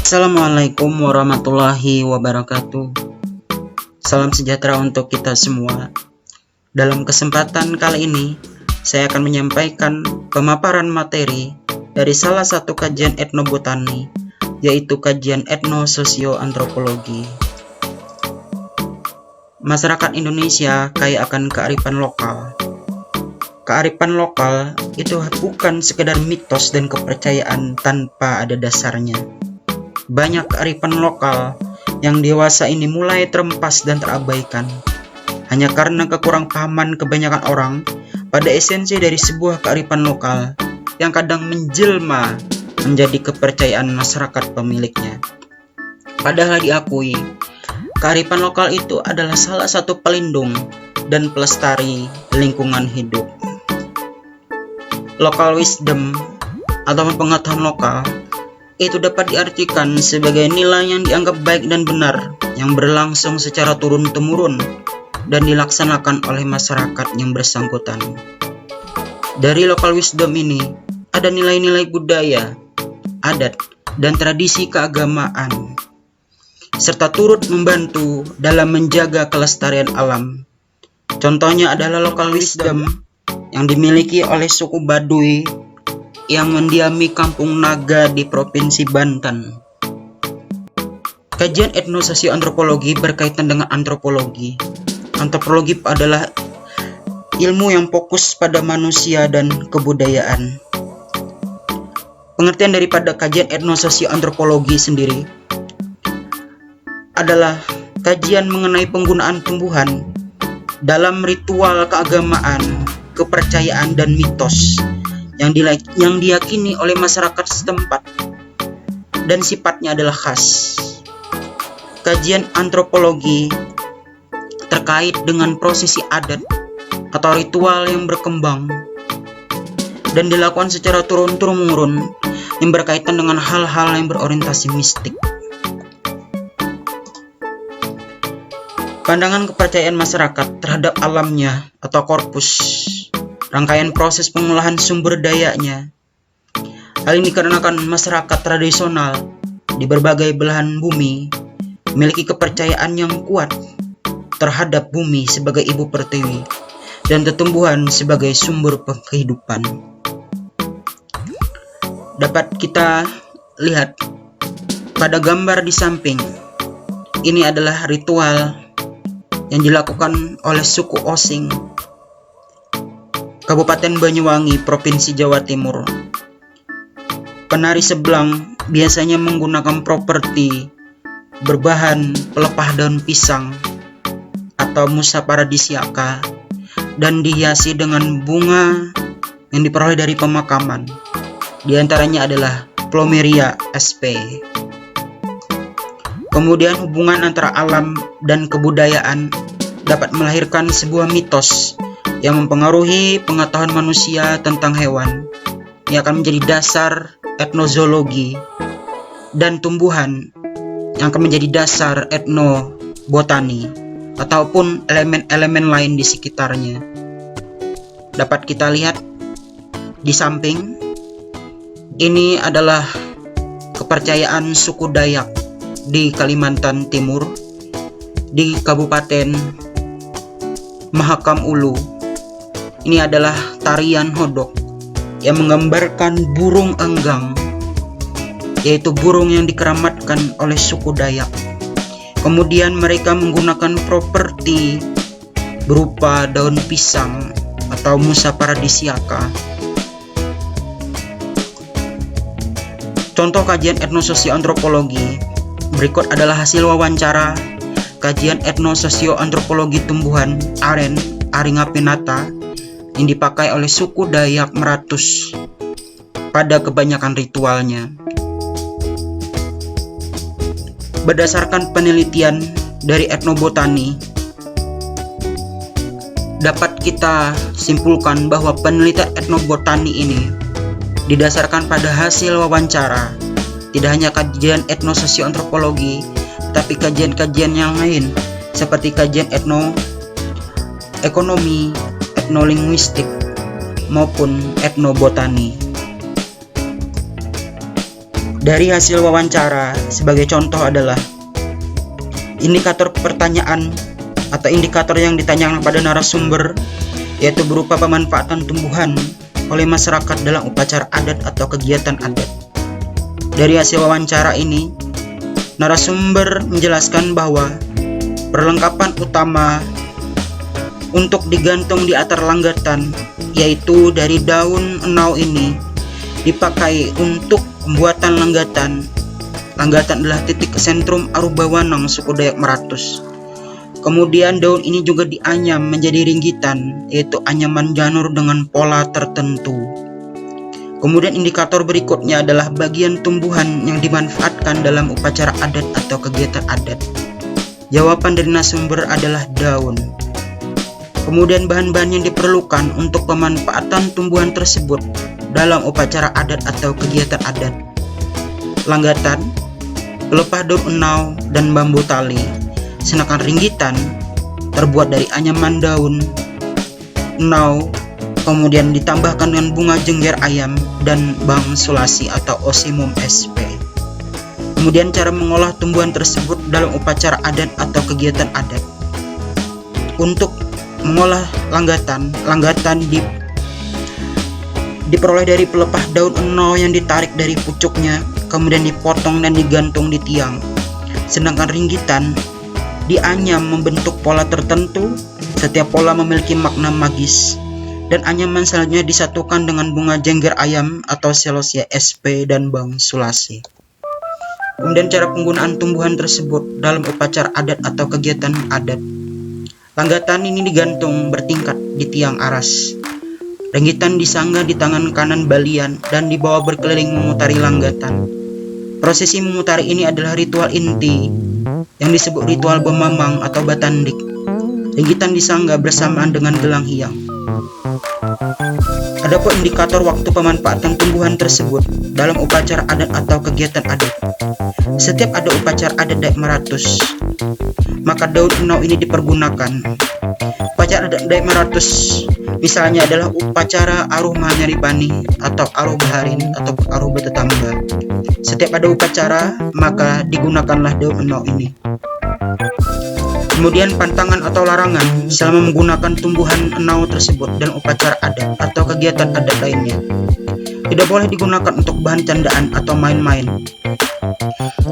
Assalamualaikum warahmatullahi wabarakatuh. Salam sejahtera untuk kita semua. Dalam kesempatan kali ini, saya akan menyampaikan pemaparan materi dari salah satu kajian etnobotani, yaitu kajian etnososioantropologi. Masyarakat Indonesia kaya akan kearifan lokal. Kearifan lokal itu bukan sekedar mitos dan kepercayaan tanpa ada dasarnya. Banyak kearifan lokal yang dewasa ini mulai terempas dan terabaikan hanya karena kekurangpahaman kebanyakan orang pada esensi dari sebuah kearifan lokal yang kadang menjelma menjadi kepercayaan masyarakat pemiliknya. Padahal diakui, kearifan lokal itu adalah salah satu pelindung dan pelestari lingkungan hidup. Local wisdom atau pengetahuan lokal itu dapat diartikan sebagai nilai yang dianggap baik dan benar yang berlangsung secara turun-temurun dan dilaksanakan oleh masyarakat yang bersangkutan. Dari local wisdom ini ada nilai-nilai budaya, adat, dan tradisi keagamaan, serta turut membantu dalam menjaga kelestarian alam. Contohnya adalah local wisdom yang dimiliki oleh suku Baduy yang mendiami Kampung Naga di Provinsi Banten. Kajian etnososioantropologi berkaitan dengan antropologi. Antropologi adalah ilmu yang fokus pada manusia dan kebudayaan. Pengertian daripada kajian etnososioantropologi sendiri adalah kajian mengenai penggunaan tumbuhan dalam ritual keagamaan, kepercayaan, dan mitos yang diyakini oleh masyarakat setempat dan sifatnya adalah khas. Kajian antropologi terkait dengan prosesi adat atau ritual yang berkembang dan dilakukan secara turun-temurun yang berkaitan dengan hal-hal yang berorientasi mistik. Pandangan kepercayaan masyarakat terhadap alamnya atau korpus, rangkaian proses pengolahan sumber dayanya. Hal ini dikarenakan masyarakat tradisional di berbagai belahan bumi memiliki kepercayaan yang kuat terhadap bumi sebagai ibu pertiwi dan tumbuhan sebagai sumber kehidupan. Dapat kita lihat pada gambar di samping. Ini adalah ritual yang dilakukan oleh suku Osing, Kabupaten Banyuwangi, Provinsi Jawa Timur. Penari sebelang biasanya menggunakan properti berbahan pelepah daun pisang atau Musa paradisiaca dan dihiasi dengan bunga yang diperoleh dari pemakaman. Di antaranya adalah Plumeria sp. Kemudian hubungan antara alam dan kebudayaan dapat melahirkan sebuah mitos yang mempengaruhi pengetahuan manusia tentang hewan yang akan menjadi dasar etnozoologi, dan tumbuhan yang akan menjadi dasar etnobotani ataupun elemen-elemen lain di sekitarnya. Dapat kita lihat di samping, ini adalah kepercayaan suku Dayak di Kalimantan Timur, di Kabupaten Mahakam Ulu. Ini adalah tarian hodok yang menggambarkan burung enggang, yaitu burung yang dikeramatkan oleh suku Dayak. Kemudian mereka menggunakan properti berupa daun pisang atau Musa paradisiaca. Contoh kajian etnososioantropologi berikut adalah hasil wawancara kajian etnososioantropologi tumbuhan aren Aringapenata yang dipakai oleh suku Dayak Meratus pada kebanyakan ritualnya. Berdasarkan penelitian dari etnobotani, dapat kita simpulkan bahwa penelitian etnobotani ini didasarkan pada hasil wawancara. Tidak hanya kajian etnososioantropologi, tapi kajian-kajian yang lain seperti kajian etnoekonomi, etnolinguistik, maupun etnobotani. Dari hasil wawancara, sebagai contoh adalah indikator pertanyaan atau indikator yang ditanyakan pada narasumber, yaitu berupa pemanfaatan tumbuhan oleh masyarakat dalam upacara adat atau kegiatan adat. Dari hasil wawancara ini, narasumber menjelaskan bahwa perlengkapan utama untuk digantung di atap langgatan, yaitu dari daun enau ini dipakai untuk pembuatan langgatan. Langgatan adalah titik sentrum Aruh Bawanang suku Dayak Maratus. Kemudian daun ini juga dianyam menjadi ringgitan, yaitu anyaman janur dengan pola tertentu. Kemudian indikator berikutnya adalah bagian tumbuhan yang dimanfaatkan dalam upacara adat atau kegiatan adat. Jawaban dari narasumber adalah daun. Kemudian bahan-bahan yang diperlukan untuk pemanfaatan tumbuhan tersebut dalam upacara adat atau kegiatan adat: langgatan, pelepah daun enau, dan bambu tali. Sedangkan ringgitan terbuat dari anyaman daun enau, kemudian ditambahkan dengan bunga jengger ayam dan bang sulasi atau Osimum sp. Kemudian cara mengolah tumbuhan tersebut dalam upacara adat atau kegiatan adat. Untuk mengolah langgatan diperoleh dari pelepah daun enau yang ditarik dari pucuknya, kemudian dipotong dan digantung di tiang. Sedangkan ringgitan dianyam membentuk pola tertentu. Setiap pola memiliki makna magis, dan anyaman selanjutnya disatukan dengan bunga jengger ayam atau Celosia sp dan bang sulasi. Kemudian cara penggunaan tumbuhan tersebut dalam upacara adat atau kegiatan adat. Langgatan ini digantung bertingkat di tiang aras. Ringgitan disangga di tangan kanan balian dan dibawa berkeliling memutari langgatan. Prosesi memutari ini adalah ritual inti yang disebut ritual Bemamang atau Batandik. Ringgitan disangga bersamaan dengan gelang hiang. Adapun indikator waktu pemanfaatan tumbuhan tersebut dalam upacara adat atau kegiatan adat. Setiap ada upacara adat Dayak Maratus, maka daun enau ini dipergunakan. Upacara adat Dayak Maratus misalnya adalah upacara Aruh Mahanyaripani atau Aruh Baharin atau Aruh Bertetangga. Setiap ada upacara, maka digunakanlah daun enau ini. Kemudian pantangan atau larangan selama menggunakan tumbuhan enau tersebut dalam upacara adat atau kegiatan adat lainnya. Tidak boleh digunakan untuk bahan candaan atau main-main.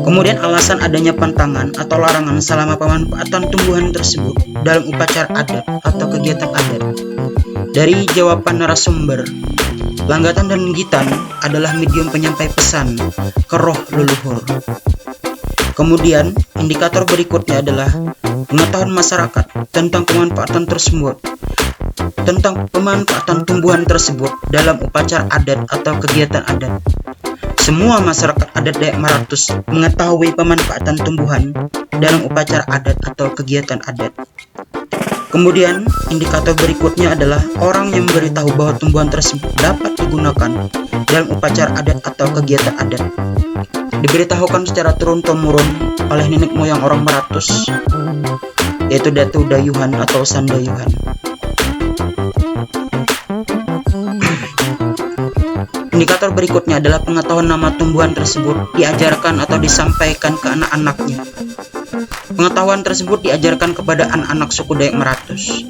Kemudian alasan adanya pantangan atau larangan selama pemanfaatan tumbuhan tersebut dalam upacara adat atau kegiatan adat. Dari jawaban narasumber, langgatan dan ringgitan adalah medium penyampai pesan ke roh leluhur. Kemudian indikator berikutnya adalah pengetahuan masyarakat tentang pemanfaatan tumbuhan tersebut dalam upacara adat atau kegiatan adat. Semua masyarakat adat Dayak Maratus mengetahui pemanfaatan tumbuhan dalam upacara adat atau kegiatan adat. Kemudian indikator berikutnya adalah orang yang memberitahu bahwa tumbuhan tersebut dapat digunakan dalam upacara adat atau kegiatan adat. Diberitahukan secara turun-temurun oleh nenek moyang orang Maratus, yaitu Datu Dayuhan atau Sandayuhan. Indikator berikutnya adalah pengetahuan nama tumbuhan tersebut diajarkan atau disampaikan ke anak-anaknya. Pengetahuan tersebut diajarkan kepada anak-anak suku Dayak Maratus.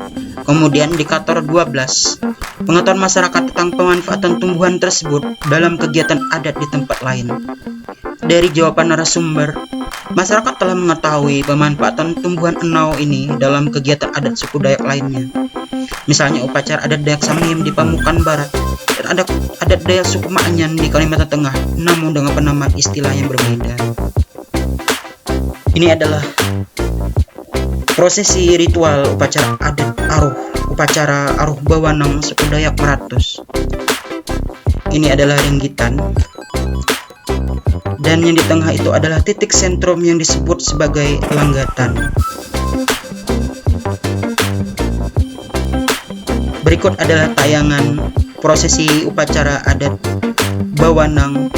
Kemudian indikator 12, pengetahuan masyarakat tentang pemanfaatan tumbuhan tersebut dalam kegiatan adat di tempat lain. Dari jawaban narasumber, masyarakat telah mengetahui pemanfaatan tumbuhan enau ini dalam kegiatan adat suku Dayak lainnya. Misalnya upacara adat Dayak Samiem di Pamukan Barat dan adat Dayak suku Ma'anyan di Kalimantan Tengah, namun dengan penamaan istilah yang berbeda. Ini adalah prosesi ritual upacara adat upacara Aruh Bawanang suku Dayak Maratus. Ini adalah ringgitan. Dan yang di tengah itu adalah titik sentrum yang disebut sebagai langgatan. Berikut adalah tayangan prosesi upacara adat Bawanang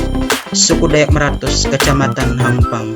suku Dayak Maratus, Kecamatan Hampang.